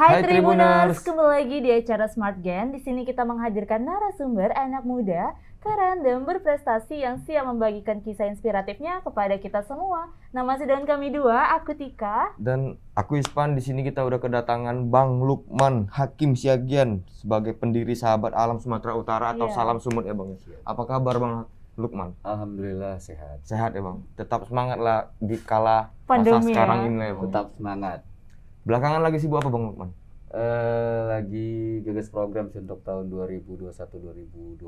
Hai Tribuners, kembali lagi di acara Smart Gen. Di sini kita menghadirkan narasumber anak muda, keren dan berprestasi yang siap membagikan kisah inspiratifnya kepada kita semua. Nama sedang kami dua, aku Tika dan aku Ispan. Di sini kita udah kedatangan Bang Lukman Hakim Siagian sebagai pendiri Sahabat Alam Sumatera Utara atau Salam Sumut ya Bang. Apa kabar Bang Lukman? Alhamdulillah sehat. Sehat ya Bang. Tetap semangat lah di kala pandemi masa sekarang ini ya Bang. Tetap semangat. Belakangan lagi sibuk apa Bang Lukman? Lagi gagas program untuk tahun 2021-2022.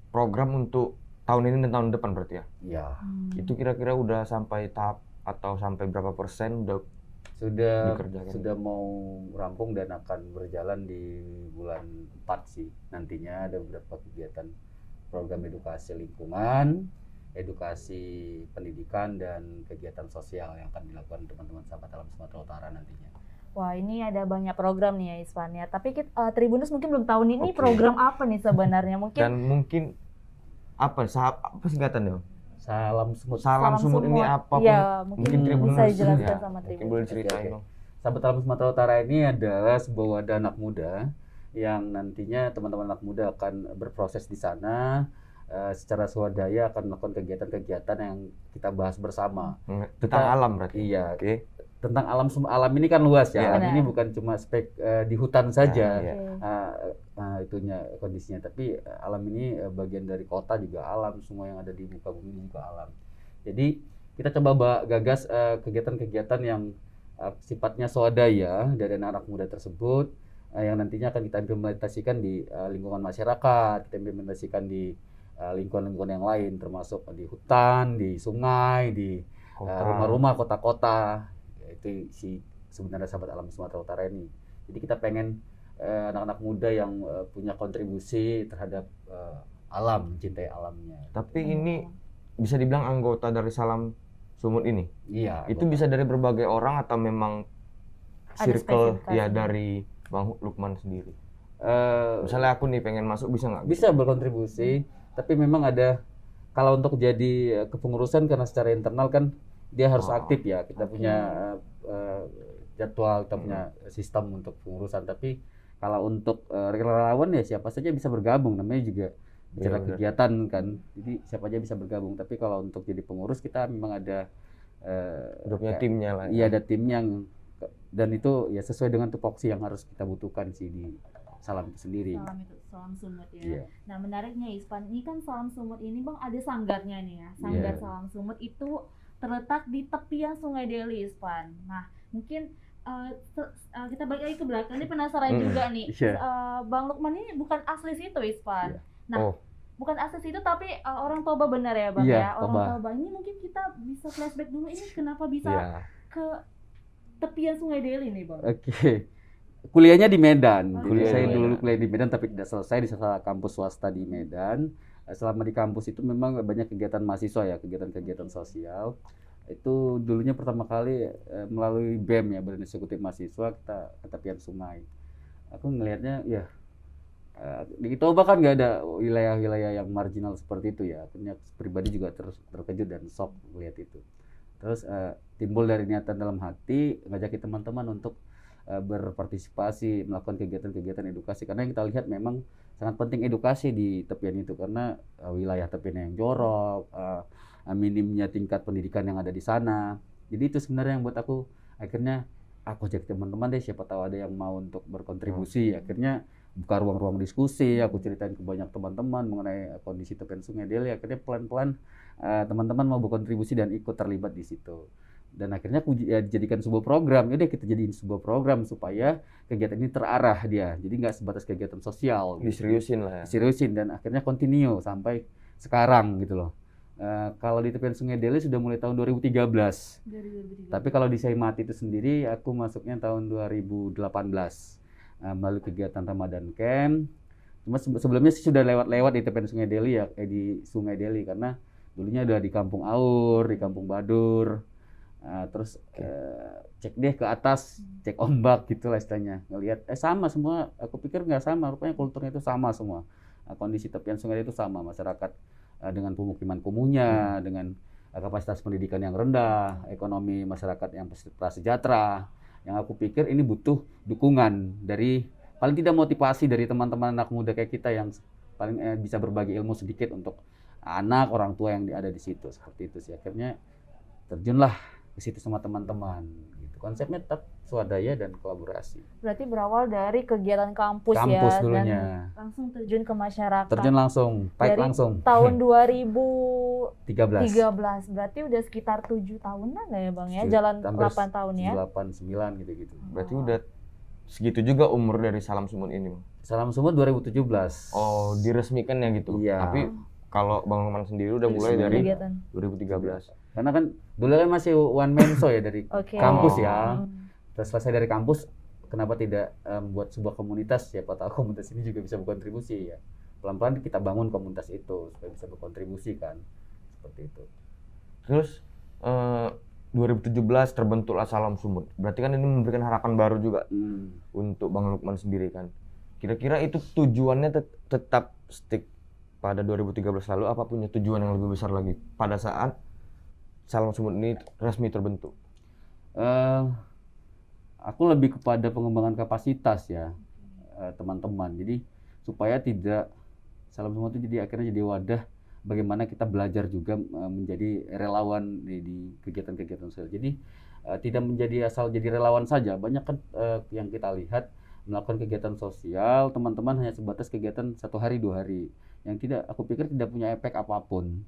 Program untuk tahun ini dan tahun depan berarti ya? Iya. Itu kira-kira udah sampai tahap atau sampai berapa persen udah dikerjakan? Sudah mau rampung dan akan berjalan di bulan 4 sih. Nantinya ada beberapa kegiatan program edukasi lingkungan, edukasi pendidikan, dan kegiatan sosial yang akan dilakukan teman-teman Sahabat Alam Sumatera Utara nantinya. Wah, ini ada banyak program nih ya Ispan ya. Tapi Tribuners mungkin belum tahu nih ini program apa nih sebenarnya mungkin. Dan mungkin apa singkatannya? Salam Sumut. Salam Sumut ini apa? Iya, mungkin Tribuners bisa dijelaskan ya, sama Tribuners. mungkin boleh ceritain dong. Sahabat Alam Sumatera Utara ini adalah sebuah wadah anak muda yang nantinya teman-teman anak muda akan berproses di sana. Secara swadaya akan melakukan kegiatan-kegiatan yang kita bahas bersama. Tentang alam berarti? Iya. Tentang alam ini kan luas ya. Benar. Ini bukan cuma di hutan saja. Itunya kondisinya, tapi alam ini bagian dari kota juga alam, semua yang ada di muka bumi juga alam. Jadi kita coba gagas kegiatan-kegiatan yang sifatnya swadaya dari anak muda tersebut, yang nantinya akan kita implementasikan di lingkungan masyarakat, kita implementasikan di lingkungan-lingkungan yang lain, termasuk di hutan, di sungai, di rumah-rumah, kota-kota. Itu sih sebenarnya Sahabat Alam Sumatera Utara ini. Jadi kita pengen anak-anak muda yang punya kontribusi terhadap alam, mencintai alamnya. Tapi ini bisa dibilang anggota dari Salam Sumut ini? Iya. Itu bisa dari berbagai orang atau memang circle ya dari Bang Lukman sendiri? Misalnya aku nih pengen masuk, bisa nggak? Bisa berkontribusi, tapi memang ada, kalau untuk jadi kepengurusan karena secara internal kan dia harus aktif ya. Kita punya jadwal, kita punya sistem untuk pengurusan. Tapi kalau untuk relawan ya siapa saja bisa bergabung, namanya juga bicara kegiatan kan. Jadi siapa aja bisa bergabung. Tapi kalau untuk jadi pengurus kita memang ada punya timnya lah. Iya, ada timnya, dan itu ya sesuai dengan tupoksi yang harus kita butuhkan sih di Salam itu sendiri. Salam Sumut ya. Nah, menariknya Ispan, ini kan Salam Sumut ini Bang ada sanggarnya nih ya. Sanggar Salam Sumut itu terletak di tepian Sungai Deli Ispan. Nah, mungkin kita balik lagi ke belakang, ini penasaran juga nih. Bang Lukman ini bukan asli situ Ispan. Nah, bukan asli situ tapi orang Toba benar ya Bang ya? Orang Toba. Ini mungkin kita bisa flashback dulu, ini kenapa bisa ke tepian Sungai Deli nih Bang? Kuliahnya di Medan. Saya dulu kuliah di Medan tapi tidak selesai di salah kampus swasta di Medan. Selama di kampus itu memang banyak kegiatan mahasiswa ya, kegiatan-kegiatan sosial. Itu dulunya pertama kali melalui BEM ya, Badan Eksekutif Mahasiswa, kita ke tepian sungai. Aku ngelihatnya ya di Toba kan nggak ada wilayah-wilayah yang marginal seperti itu ya. Akhirnya pribadi juga terkejut dan shock melihat itu. Terus timbul dari niatan dalam hati ngajakin teman-teman untuk berpartisipasi, melakukan kegiatan-kegiatan edukasi, karena yang kita lihat memang sangat penting edukasi di tepian itu, karena wilayah tepian yang jorok, minimnya tingkat pendidikan yang ada di sana. Jadi itu sebenarnya yang buat aku akhirnya ajak teman-teman deh, siapa tahu ada yang mau untuk berkontribusi. Akhirnya buka ruang-ruang diskusi, aku ceritain ke banyak teman-teman mengenai kondisi tepian Sungai Deli. Akhirnya pelan-pelan teman-teman mau berkontribusi dan ikut terlibat di situ. Dan akhirnya aku dijadikan sebuah program. Yaudah kita jadiin sebuah program supaya kegiatan ini terarah dia. Jadi nggak sebatas kegiatan sosial. Diseriusin lah ya. Diseriusin dan akhirnya continue sampai sekarang gitu loh. Kalau di tepian Sungai Deli sudah mulai tahun 2013. Tapi kalau di Saimat itu sendiri aku masuknya tahun 2018 melalui kegiatan Ramadan Camp. Cuma sebelumnya sih sudah lewat di tepian Sungai Deli ya, di Sungai Deli, karena dulunya udah di Kampung Aur, di Kampung Badur. Terus cek deh ke atas, cek ombak gitu lah istilahnya, ngelihat sama semua. Aku pikir nggak sama, rupanya kulturnya itu sama semua. Kondisi tepian sungai itu sama, masyarakat dengan pemukiman kumuhnya, dengan kapasitas pendidikan yang rendah, ekonomi masyarakat yang prasejahtera, Yang aku pikir ini butuh dukungan dari, paling tidak motivasi dari teman-teman anak muda kayak kita yang paling bisa berbagi ilmu sedikit untuk anak, orang tua yang ada di situ. Seperti itu sih. Akhirnya terjunlah ke situ sama teman-teman. Gitu. Konsepnya tetap swadaya dan kolaborasi. Berarti berawal dari kegiatan kampus, Kampus ya, dulunya. dan langsung terjun ke masyarakat. Terjun langsung, Dari langsung. tahun 2013. 13. Berarti udah sekitar 7 tahunan lah ya Bang ya. Jalan 8 tahun ya. 8, 9 gitu-gitu. Berarti udah segitu juga umur dari Salam Sumut ini, Bang? Salam Sumut 2017. Oh, diresmikan ya gitu. Iya. Tapi kalau Bang Lukman sendiri udah mulai dari Kegiatan. 2013. Karena kan dulu kan masih one man show ya dari Oke. kampus Oh. ya. Terus selesai dari kampus, kenapa tidak buat sebuah komunitas? Siapa tahu komunitas ini juga bisa berkontribusi ya. Pelan-pelan kita bangun komunitas itu supaya bisa berkontribusi kan. Seperti itu. Terus 2017 terbentuklah Salam Sumut. Berarti kan ini memberikan harapan baru juga untuk Bang Lukman sendiri kan. Kira-kira itu tujuannya tetap stick pada 2013 lalu, apa punya tujuan yang lebih besar lagi pada saat Salam Sumut ini resmi terbentuk? Aku lebih kepada pengembangan kapasitas ya teman-teman. Jadi supaya tidak Salam Sumut itu akhirnya jadi wadah bagaimana kita belajar juga menjadi relawan di kegiatan-kegiatan sosial. Jadi tidak menjadi asal jadi relawan saja. Banyak kan yang kita lihat melakukan kegiatan sosial, teman-teman hanya sebatas kegiatan 1 hari 2 hari, yang tidak, aku pikir tidak punya efek apapun.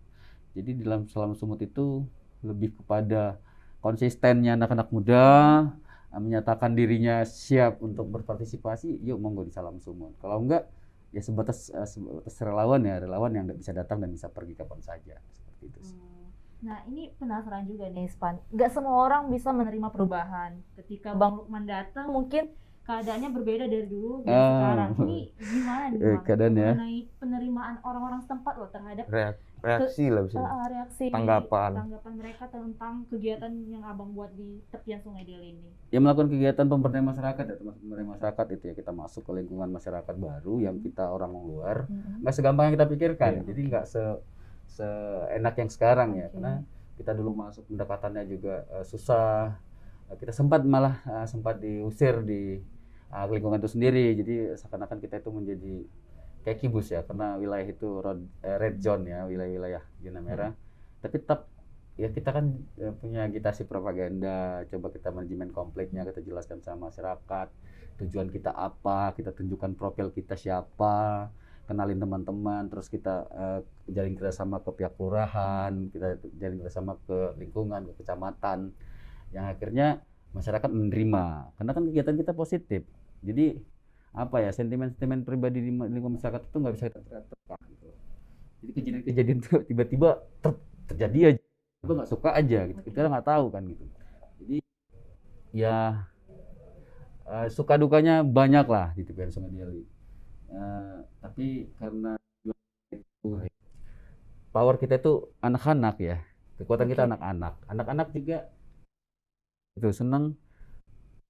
Jadi dalam Salam Sumut itu lebih kepada konsistennya anak-anak muda, menyatakan dirinya siap untuk berpartisipasi, yuk monggo di Salam Sumut. Kalau enggak, ya sebatas relawan ya, relawan yang bisa datang dan bisa pergi kapan saja. Seperti itu sih. Nah ini penasaran juga nih Span, nggak semua orang bisa menerima perubahan. Ketika Bang Lukman datang mungkin keadaannya berbeda dari dulu dan sekarang. Ini gimana nih Bang? Keadaannya Mengenai penerimaan orang-orang setempat loh terhadap Reaksi lah bisa. reaksi Tanggapan mereka tentang kegiatan yang Abang buat di tepian Sungai Deli ini. Ya melakukan kegiatan pemberdayaan masyarakat ya, termasuk pemberdayaan masyarakat itu ya, kita masuk ke lingkungan masyarakat baru yang kita orang luar, nggak segampang yang kita pikirkan. Jadi nggak seenak yang sekarang ya, karena kita dulu masuk pendekatannya juga susah. Kita sempat diusir di lingkungan itu sendiri. Jadi seakan-akan kita itu menjadi kayak kibus ya, karena wilayah itu red zone ya, wilayah zona merah. Tapi tetap ya kita kan punya agitasi propaganda, coba kita manajemen konfliknya, kita jelaskan sama masyarakat tujuan kita apa, kita tunjukkan profil kita siapa, kenalin teman-teman, terus kita jalin kerjasama ke pihak kelurahan, kita jalin kerjasama ke lingkungan, ke kecamatan, yang akhirnya masyarakat menerima, karena kan kegiatan kita positif. Jadi apa ya, sentimen-sentimen pribadi di lingkungan masyarakat itu nggak bisa kita terapkan gitu. Jadi kejadian-kejadian itu tiba-tiba terjadi aja, kita nggak suka aja gitu, kita nggak tahu kan gitu. Jadi ya suka dukanya banyak lah di tepian Sungai Deli. Tapi karena power kita itu anak-anak ya, kekuatan kita anak-anak juga itu senang.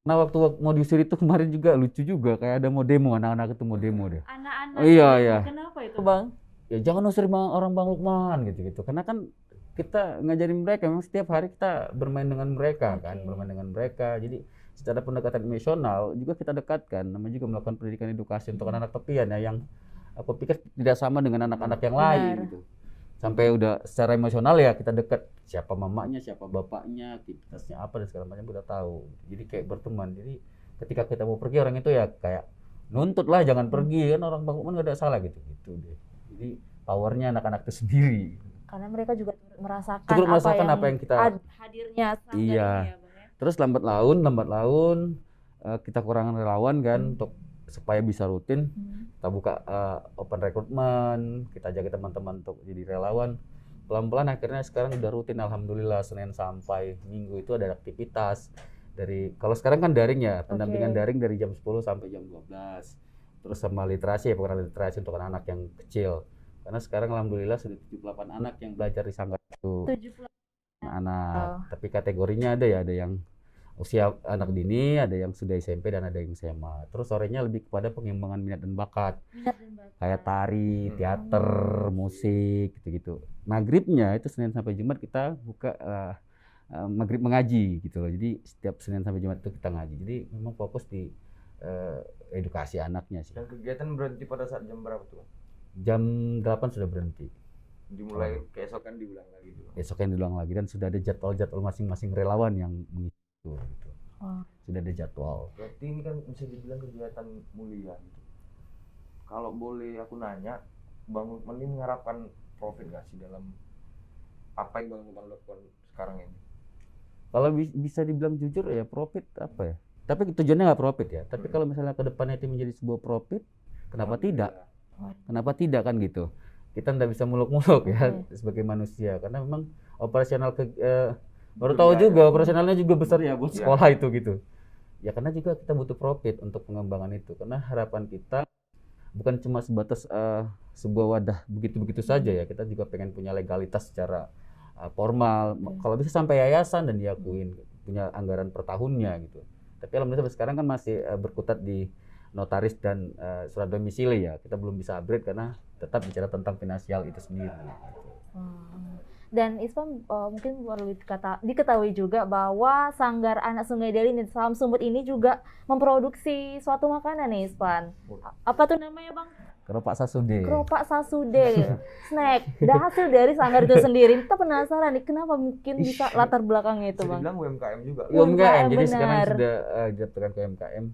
Nah waktu mau diusir itu kemarin juga lucu juga, kayak ada mau demo, anak-anak itu mau demo deh. Anak-anak. Iya. Kenapa itu Bang? Ya jangan usir orang Bang Lukman gitu. Karena kan kita ngajarin mereka, memang setiap hari kita bermain dengan mereka kan, bermain dengan mereka. Jadi secara pendekatan emosional juga kita dekatkan, namanya juga melakukan pendidikan edukasi untuk anak-anak tepian ya, yang aku pikir tidak sama dengan anak-anak yang lain gitu. Sampai udah secara emosional ya kita dekat, siapa mamanya, siapa bapaknya, aktivitasnya apa dan segala macam udah tahu. Jadi kayak berteman. Jadi ketika kita mau pergi, orang itu ya kayak nuntut lah jangan pergi, kan orang Bang Lukman gak ada salah gitu deh. Jadi powernya anak-anak itu sendiri. Karena mereka juga merasakan apa yang kita hadirnya. Iya. Terus lambat laun kita kurangan relawan kan, untuk supaya bisa rutin kita buka open recruitment, kita jaga teman-teman untuk jadi relawan. Pelan-pelan akhirnya sekarang udah rutin, alhamdulillah. Senin sampai Minggu itu ada aktivitas dari, kalau sekarang kan daring ya, pendampingan daring dari jam 10 sampai jam 12. Terus sama literasi ya, program literasi untuk anak-anak yang kecil. Karena sekarang alhamdulillah sudah 78 anak yang belajar di sanggar itu. 78 anak. Tapi kategorinya ada yang usia anak dini, ada yang sudah SMP dan ada yang SMA. Terus sorenya lebih kepada pengembangan minat dan bakat. Kayak tari, teater, musik gitu-gitu. Maghribnya itu Senin sampai Jumat kita buka maghrib mengaji gitu loh. Jadi setiap Senin sampai Jumat itu kita ngaji. Jadi memang fokus di edukasi anaknya sih. Dan kegiatan berhenti pada saat jam berapa tuh? Jam 8 sudah berhenti. Dimulai keesokan diulang lagi tuh. Besoknya diulang lagi dan sudah ada jadwal-jadwal masing-masing relawan yang mengisi itu, gitu. Sudah ada jadwal. Berarti ini kan bisa dibilang kegiatan mulia gitu. Kalau boleh aku nanya, Bang Lukman ini mengharapkan profit nggak sih dalam apa yang Bang Lukman lakukan sekarang ini? Kalau bisa dibilang jujur ya profit apa ya? Tapi tujuannya nggak profit ya. Tapi kalau misalnya ke depannya itu menjadi sebuah profit, kenapa tidak? Kenapa tidak kan gitu? Kita nggak bisa muluk-muluk ya sebagai manusia karena memang operasional baru tahu juga operasionalnya juga besar ya buat sekolah itu gitu. Ya karena juga kita butuh profit untuk pengembangan itu. Karena harapan kita bukan cuma sebatas sebuah wadah begitu-begitu saja ya. Kita juga pengen punya legalitas secara formal. Kalau bisa sampai yayasan dan diakuin punya anggaran per tahunnya gitu. Tapi alhamdulillah sampai sekarang kan masih berkutat di notaris dan surat domisili ya. Kita belum bisa upgrade karena tetap bicara tentang finansial itu sendiri. Dan Ispan mungkin perlu diketahui juga bahwa Sanggar Anak Sungai Deli di Salam Sumut ini juga memproduksi suatu makanan nih Ispan. Apa tuh namanya Bang? Keropak Sasude. Keropak Sasude, snack. Dan hasil dari sanggar itu sendiri. Kita penasaran nih kenapa mungkin bisa latar belakangnya itu Bang? Bisa dibilang UMKM juga. UMKM, jadi benar. sekarang sudah didaftarkan ke UMKM.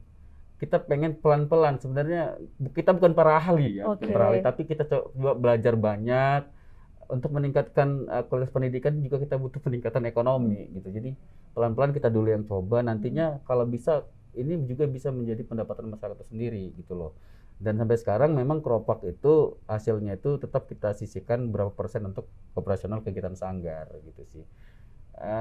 Kita pengen pelan-pelan, sebenarnya kita bukan para ahli ya, para ahli, tapi kita coba belajar banyak untuk meningkatkan kualitas pendidikan. Juga kita butuh peningkatan ekonomi gitu. Jadi pelan-pelan kita dulu yang coba, nantinya kalau bisa ini juga bisa menjadi pendapatan masyarakat sendiri gitu loh. Dan sampai sekarang memang keropak itu hasilnya itu tetap kita sisihkan berapa persen untuk operasional kegiatan sanggar gitu sih.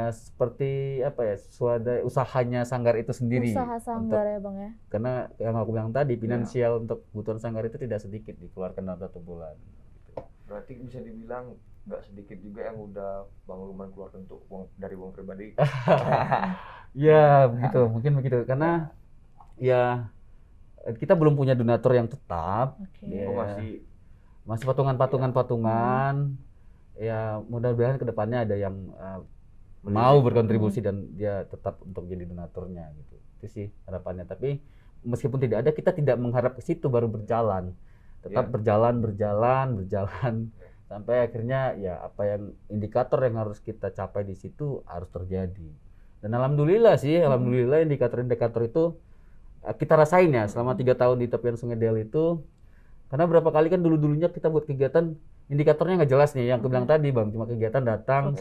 Seperti apa ya, swadaya usahanya sanggar itu sendiri. Usaha sanggar ya Bang ya. Karena yang aku bilang tadi, finansial untuk kebutuhan sanggar itu tidak sedikit dikeluarkan dalam 1 bulan. Gitu. Berarti bisa dibilang nggak sedikit juga yang udah Bang Lukman keluarkan untuk dari uang pribadi. Ya begitu, mungkin begitu. Karena ya kita belum punya donatur yang tetap. Ya, masih patungan. Ya mudah-mudahan kedepannya ada yang mau berkontribusi dan dia tetap untuk jadi donaturnya gitu. Itu sih harapannya. Tapi meskipun tidak ada, kita tidak mengharap ke situ baru berjalan. Tetap berjalan sampai akhirnya ya apa yang indikator yang harus kita capai di situ harus terjadi. Dan alhamdulillah indikator-indikator itu kita rasain ya selama 3 tahun di tepian Sungai Deli itu. Karena berapa kali kan dulunya kita buat kegiatan indikatornya nggak jelas nih, yang aku bilang tadi Bang, cuma kegiatan datang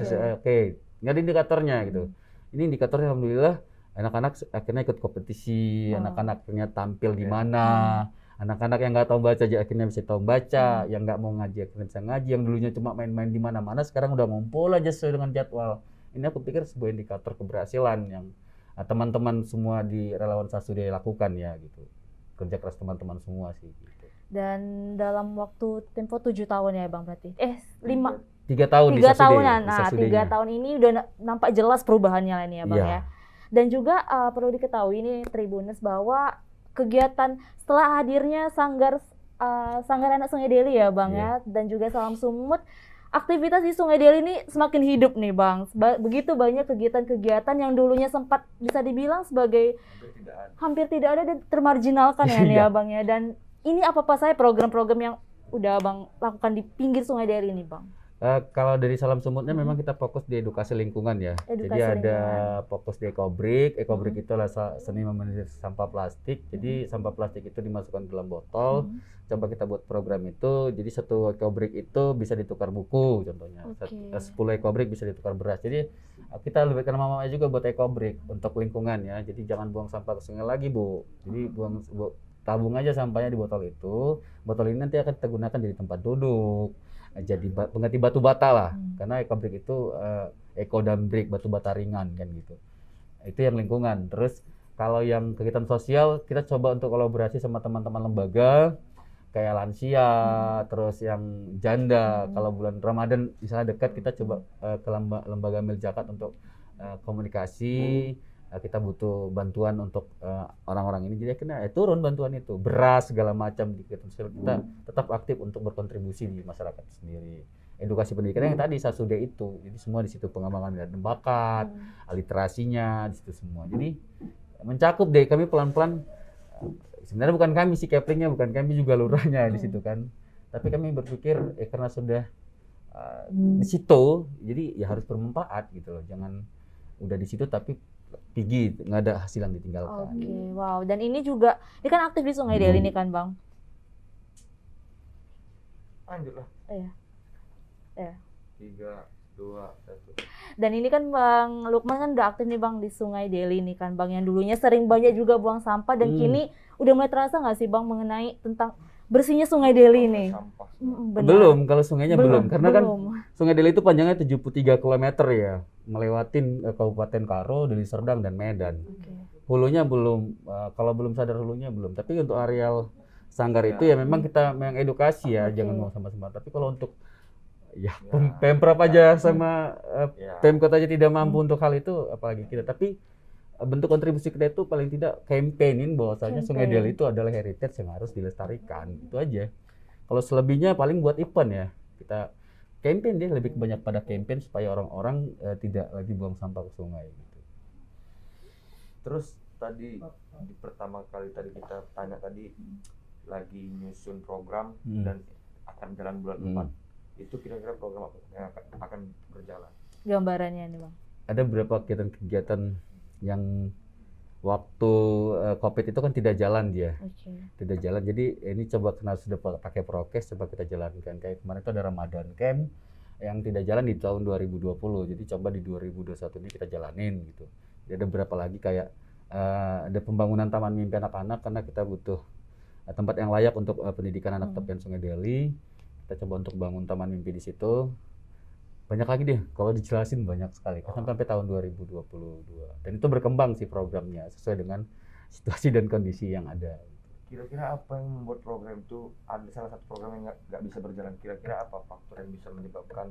nggak ada indikatornya gitu. Ini indikatornya alhamdulillah anak-anak akhirnya ikut kompetisi, anak-anak akhirnya tampil di mana, anak-anak yang nggak tahu baca akhirnya bisa tahu baca, yang nggak mau ngaji akhirnya bisa ngaji, yang dulunya cuma main-main di mana-mana sekarang udah ngumpul aja sesuai dengan jadwal. Ini aku pikir sebuah indikator keberhasilan yang teman-teman semua di relawan Sasude lakukan ya gitu. Kerja keras teman-teman semua sih gitu. Dan dalam waktu tempo 7 tahun ya Bang berarti. 3 tahun 3 tahunan. Nah, 3 tahun ini udah nampak jelas perubahannya ini ya Bang ya. Dan juga perlu diketahui ini Tribuners bahwa kegiatan setelah hadirnya Sanggar Anak Sungai Deli ya Bang ya, dan juga Salam Sumut, aktivitas di Sungai Deli ini semakin hidup nih Bang. Begitu banyak kegiatan-kegiatan yang dulunya sempat bisa dibilang sebagai hampir tidak ada dan termarginalkan ya Bang ya. Dan ini apa saja program-program yang udah Bang lakukan di pinggir Sungai Deli ini Bang? Kalau dari Salam Sumutnya memang kita fokus di edukasi lingkungan ya. Jadi ada fokus di ekobrik. Ekobrik itu adalah seni memanage sampah plastik. Jadi sampah plastik itu dimasukkan ke dalam botol. Coba kita buat program itu. Jadi 1 ekobrik itu bisa ditukar buku contohnya. 10 ekobrik bisa ditukar beras. Jadi kita lebih karena mama juga buat ekobrik untuk lingkungan ya. Jadi jangan buang sampah ke sungai lagi Bu. Jadi tabung aja sampahnya di botol itu. Botol ini nanti akan kita gunakan jadi tempat duduk. Jadi pengganti batu bata lah, karena ekobrik itu eco dan brick, batu bata ringan kan gitu. Itu yang lingkungan. Terus kalau yang kegiatan sosial kita coba untuk kolaborasi sama teman-teman lembaga kayak lansia, terus yang janda. Kalau bulan Ramadan misalnya dekat, kita coba ke lembaga Mil Zakat untuk komunikasi. Kita butuh bantuan untuk orang-orang ini, jadi akhirnya turun bantuan itu, beras segala macam di kegiatan sosial. Kita tetap aktif untuk berkontribusi di masyarakat sendiri. edukasi pendidikan yang tadi Sasude itu. Jadi semua di situ, pengembangan minat dan bakat, literasinya di situ semua. Jadi mencakup deh, kami pelan-pelan, sebenarnya bukan kami si Keplingnya, bukan kami juga lurahnya di situ kan. Tapi kami berpikir karena sudah di situ, jadi ya harus bermanfaat gitu loh. Jangan udah di situ tapi pergi nggak ada hasil yang ditinggalkan. Oke, wow. Dan ini juga, ini kan aktif di Sungai Deli nih kan Bang? Lanjutlah. Iya. Iya. 3, 2, 1. Dan ini kan Bang Lukman kan udah aktif nih Bang di Sungai Deli nih kan Bang, yang dulunya sering banyak juga buang sampah dan kini udah mulai terasa nggak sih Bang mengenai tentang bersihnya Sungai Deli nih? Benar. Belum, kalau sungainya belum. Karena kan belum. Sungai Deli itu panjangnya 73 km ya, melewatin Kabupaten Karo, Deli Serdang dan Medan. Hulunya belum, kalau belum sadar hulunya belum. Tapi untuk areal Sanggar itu ya memang kita mengedukasi ya, jangan buang sampah sembarangan. Tapi kalau untuk Pemprov aja sama Pemkot aja tidak mampu untuk hal itu, apalagi kita. Tapi bentuk kontribusi kita itu paling tidak campaignin bahwasanya Sungai Deli itu adalah heritage yang harus dilestarikan. Itu aja. Kalau selebihnya paling buat event ya. Kita campaign deh, lebih banyak pada campaign supaya orang-orang tidak lagi buang sampah ke sungai gitu. Terus tadi di pertama kali tadi kita tanya tadi lagi nyusun program dan akan jalan bulan depan. Itu kira-kira program apa yang akan berjalan? Gambarannya nih Bang. Ada beberapa kegiatan-kegiatan yang waktu COVID itu kan tidak jalan dia. Tidak jalan. Jadi ini coba karena sudah pakai prokes, coba kita jalankan. Kayak kemarin itu ada Ramadan Camp yang tidak jalan di tahun 2020. Jadi coba di 2021 ini kita jalanin gitu. Jadi ada beberapa lagi kayak ada pembangunan Taman Mimpi Anak-anak karena kita butuh tempat yang layak untuk pendidikan anak tepian Sungai Deli. Kita coba untuk bangun Taman Mimpi di situ. Banyak lagi deh, kalau dijelasin banyak sekali. Sampai tahun 2022. Dan itu berkembang sih programnya sesuai dengan situasi dan kondisi yang ada. Kira-kira apa yang membuat program itu, ada salah satu program yang nggak bisa berjalan? Kira-kira apa faktor yang bisa menyebabkan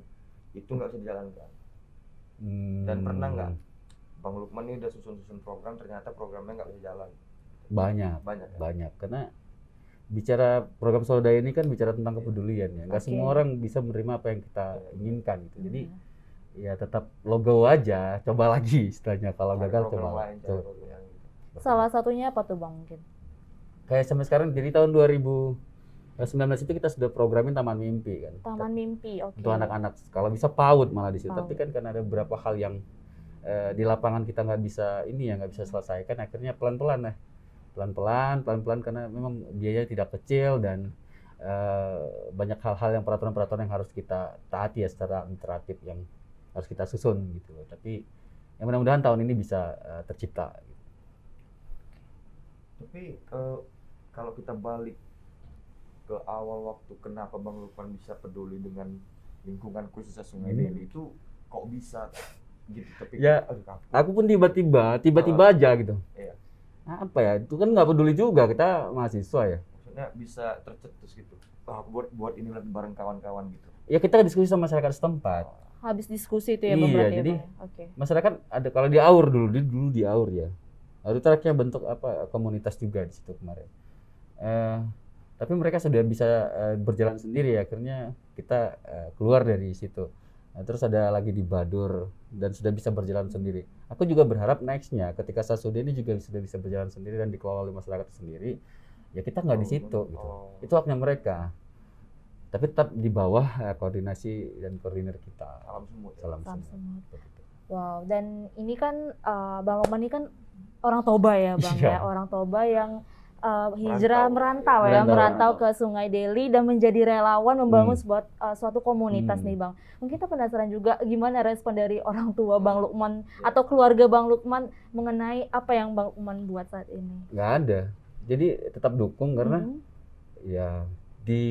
itu nggak bisa dijalankan? Dan pernah nggak Bang Lukman ini udah susun program, ternyata programnya nggak bisa jalan? Banyak. Karena bicara program Swadaya ini kan bicara tentang kepedulian ya. Nggak semua orang bisa menerima apa yang kita inginkan gitu. Jadi ya tetap logo aja, coba lagi istilahnya. Kalau gagal coba. Salah satunya apa tuh Bang mungkin? Kayak sampai sekarang jadi tahun 2019 itu kita sudah programin Taman Mimpi kan. Taman Mimpi, oke. Untuk anak-anak, kalau bisa PAUD malah di situ. Tapi kan karena ada beberapa hal yang di lapangan kita nggak bisa selesaikan, akhirnya pelan-pelan karena memang biaya tidak kecil dan banyak hal-hal yang peraturan-peraturan yang harus kita taati ya secara administratif yang harus kita susun gitu loh. Tapi ya mudah-mudahan tahun ini bisa tercipta. Tapi kalau kita balik ke awal waktu, kenapa Bang Lukman bisa peduli dengan lingkungan khususnya Sungai Deli itu kok bisa gitu? Tapi ya aku pun tiba-tiba aja gitu. Iya. Apa ya, itu kan nggak peduli juga, kita mahasiswa ya. Maksudnya bisa tercetus gitu, buat ini bareng kawan-kawan gitu. Ya kita diskusi sama masyarakat setempat. Habis diskusi itu ya Bang berarti jadi ya? masyarakat ada, kalau di Aur dulu di Aur ya. Lalu terakhirnya bentuk apa komunitas juga di situ kemarin. Tapi mereka sudah bisa berjalan sendiri ya, akhirnya kita keluar dari situ. Nah, terus ada lagi di Badur dan sudah bisa berjalan sendiri. Aku juga berharap nextnya ketika Sasude ini juga sudah bisa berjalan sendiri dan dikelola oleh masyarakat sendiri, ya kita nggak di situ gitu. Itu haknya mereka. Tapi tetap di bawah koordinasi dan koordinir kita. Salam semut. Wow, dan ini kan Bang Lukman ini kan orang Toba ya Bang ya, orang Toba yang hijrah merantau ke Sungai Deli dan menjadi relawan membangun suatu komunitas nih Bang. Mungkin kita penasaran juga gimana respon dari orang tua Bang Lukman atau keluarga Bang Lukman mengenai apa yang Bang Lukman buat saat ini? Nggak ada. Jadi tetap dukung karena ya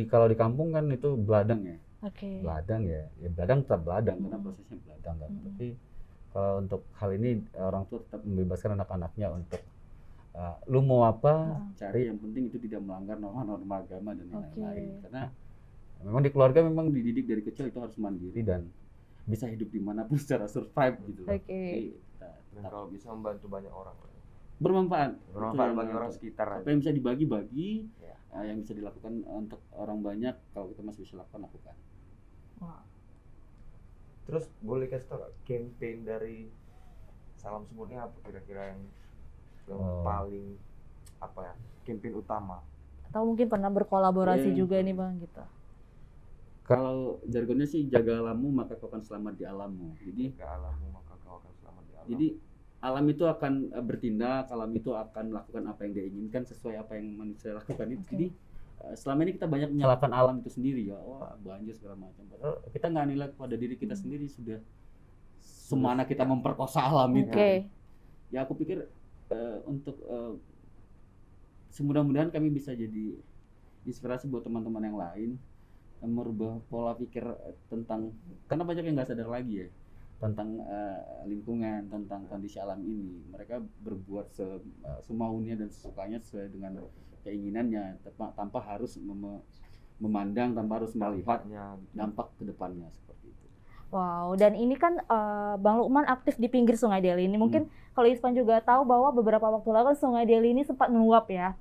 kalau di kampung kan itu beladang ya. Beladang ya beladang tetap beladang karena prosesnya beladang kan. Tapi kalau untuk hal ini orang tua tetap membebaskan anak-anaknya untuk lu mau apa cari, yang penting itu tidak melanggar norma-norma agama dan lain-lain. Karena memang di keluarga memang dididik dari kecil itu harus mandiri dan bisa hidup dimanapun secara survive gitu loh. Dan kalau bisa membantu banyak orang, bermanfaat bagi orang sekitar. Apa yang bisa dibagi-bagi, yang bisa dilakukan untuk orang banyak, kalau kita masih bisa lakukan. Terus boleh kasih tau gak campaign dari Salam Sumutnya apa kira-kira yang paling apa ya, campaign utama? Atau mungkin pernah berkolaborasi Iya. juga nih Bang gitu. Kalau jargonnya sih jaga alammu maka kau akan selamat di alammu. Jadi Ke alammu maka kau akan selamat di alam. Jadi alam itu akan bertindak, alam itu akan melakukan apa yang dia inginkan sesuai apa yang manusia lakukan itu. Oke. Jadi selama ini kita banyak menyalahkan alam itu sendiri ya, wah banjir segala macam. Padahal kita nggak nilai pada diri kita sendiri sudah semana kita memperkosa alam itu. Oke. Ya aku pikir untuk semudah-mudahan kami bisa jadi inspirasi buat teman-teman yang lain merubah pola pikir tentang, karena banyak yang nggak sadar lagi ya tentang lingkungan, tentang kondisi alam ini. Mereka berbuat semaunya dan sesukanya sesuai dengan keinginannya tanpa harus memandang, tanpa harus melihat dampak ke depannya seperti itu. Wow, dan ini kan Bang Lukman aktif di pinggir Sungai Deli ini. Mungkin kalau Ispan juga tahu bahwa beberapa waktu lalu Sungai Deli ini sempat meluap ya,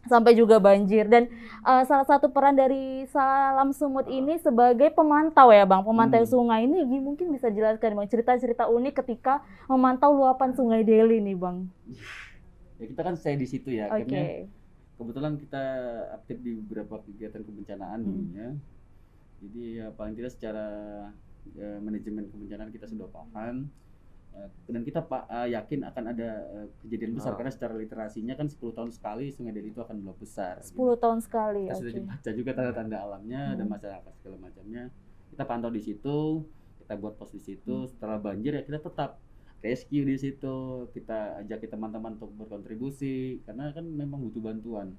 sampai juga banjir. Dan salah satu peran dari Salam Sumut ini sebagai pemantau ya Bang, pemantau sungai ini mungkin bisa jelaskan Bang cerita-cerita unik ketika memantau luapan Sungai Deli nih Bang. Ya kita kan stay di situ ya, Oke. akhirnya kebetulan kita aktif di beberapa kegiatan kebencanaan dulunya. Jadi ya paling tidak secara manajemen kebencanaan kita sudah paham. Dan kita yakin akan ada kejadian besar karena secara literasinya kan 10 tahun sekali Sungai Deli itu akan meluap besar. 10 tahun sekali. Kita sudah dibaca juga tanda-tanda alamnya dan masyarakat segala macamnya. Kita pantau di situ, kita buat pos di situ. Setelah banjir ya kita tetap rescue di situ. Kita ajak teman-teman untuk berkontribusi karena kan memang butuh bantuan.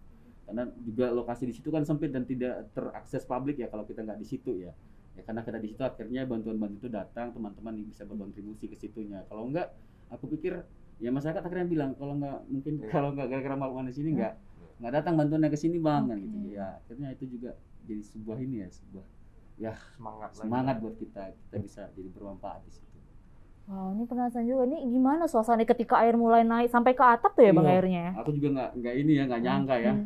Karena juga lokasi di situ kan sempit dan tidak terakses publik ya kalau kita nggak di situ ya. Ya karena kita di situ akhirnya bantuan-bantuan itu datang, teman-teman bisa berkontribusi ke situnya. Kalau enggak, aku pikir ya masyarakat akhirnya bilang kalau nggak gara-gara maluan di sini nggak datang bantuannya ke sini Bang kan gitu. Ya akhirnya itu juga jadi sebuah semangat buat kita bisa jadi bermanfaat di situ. Wow, ini penasaran juga nih gimana suasana ketika air mulai naik sampai ke atap tuh ya Bang airnya. Aku juga nggak nyangka ya.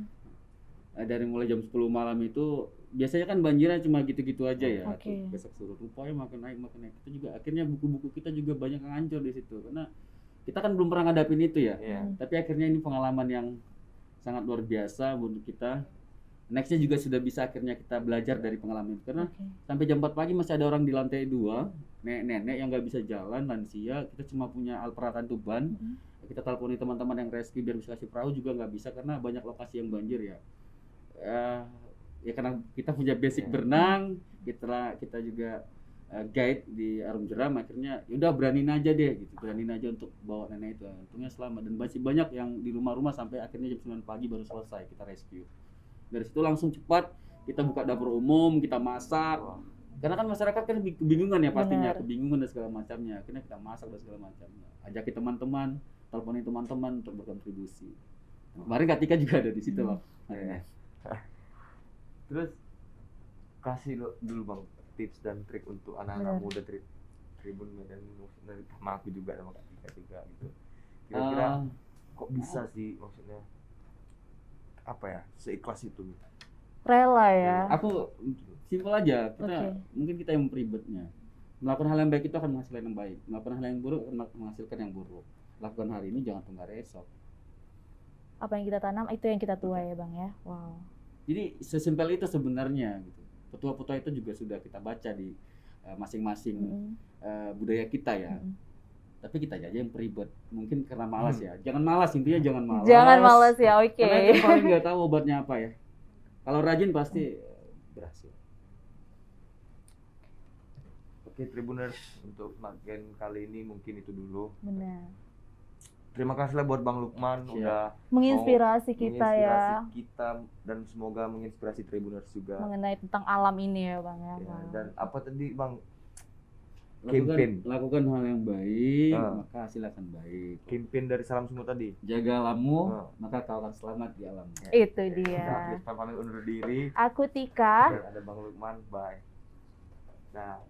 Dari mulai jam 10 malam itu biasanya kan banjirnya cuma gitu-gitu aja ya. Besok suruh rupanya makin naik. Kita juga akhirnya buku-buku kita juga banyak yang hancur di situ karena kita kan belum pernah ngadapin itu ya. Tapi akhirnya ini pengalaman yang sangat luar biasa buat kita. Nextnya juga sudah bisa akhirnya kita belajar dari pengalaman itu karena sampai jam 4 pagi masih ada orang di lantai 2, nenek-nenek yang nggak bisa jalan, lansia. Kita cuma punya alat peralatan tuban. Kita teleponi teman-teman yang rescue biar bisa kasih perahu juga nggak bisa karena banyak lokasi yang banjir ya. Ya karena kita punya basic berenang, kita juga guide di Arum Jeram, akhirnya yaudah beraniin aja untuk bawa nenek itu. Untungnya selamat dan masih banyak yang di rumah-rumah sampai akhirnya jam 9 pagi baru selesai kita rescue. Dari situ langsung cepat kita buka dapur umum, kita masak. Karena kan masyarakat kan kebingungan ya pastinya, kebingungan dan segala macamnya. Akhirnya kita masak dan segala macamnya. Ajaki teman-teman, teleponin teman-teman untuk berkontribusi. Kemarin Katika juga ada di situ loh. Terus kasih dulu Bang tips dan trik untuk anak-anak muda Tribun Medan sama aku juga sama Katika juga gitu. Kira-kira kok bisa sih maksudnya apa ya seikhlas itu gitu. Rela ya. Aku simpel aja, mungkin kita yang memperibetnya. Melakukan hal yang baik itu akan menghasilkan yang baik. Melakukan hal yang buruk akan menghasilkan yang buruk. Lakukan hari ini jangan tunggu esok. Apa yang kita tanam itu yang kita tuai ya Bang ya. Wow. Jadi sesimpel itu sebenarnya gitu. Petua-petua itu juga sudah kita baca di masing-masing budaya kita ya. Tapi kita aja yang peribet. Mungkin karena malas ya. Jangan malas, intinya jangan malas. Jangan malas ya, oke. Karena itu paling nggak tahu obatnya apa ya. Kalau rajin pasti berhasil. Oke Tribuners, untuk bagian kali ini mungkin itu dulu. Benar. Terima kasih lah buat Bang Lukman udah menginspirasi kita dan semoga menginspirasi Tribuners juga mengenai tentang alam ini ya Bang ya. Dan apa tadi Bang? Lakukan hal yang baik, maka hasil akan baik. Campaign dari Salam Sumut tadi. Jaga alammu, maka kau akan selamat di alam. Itu dia. Kita pamit undur diri. Aku Tika. Dan ada Bang Lukman. Bye. Nah.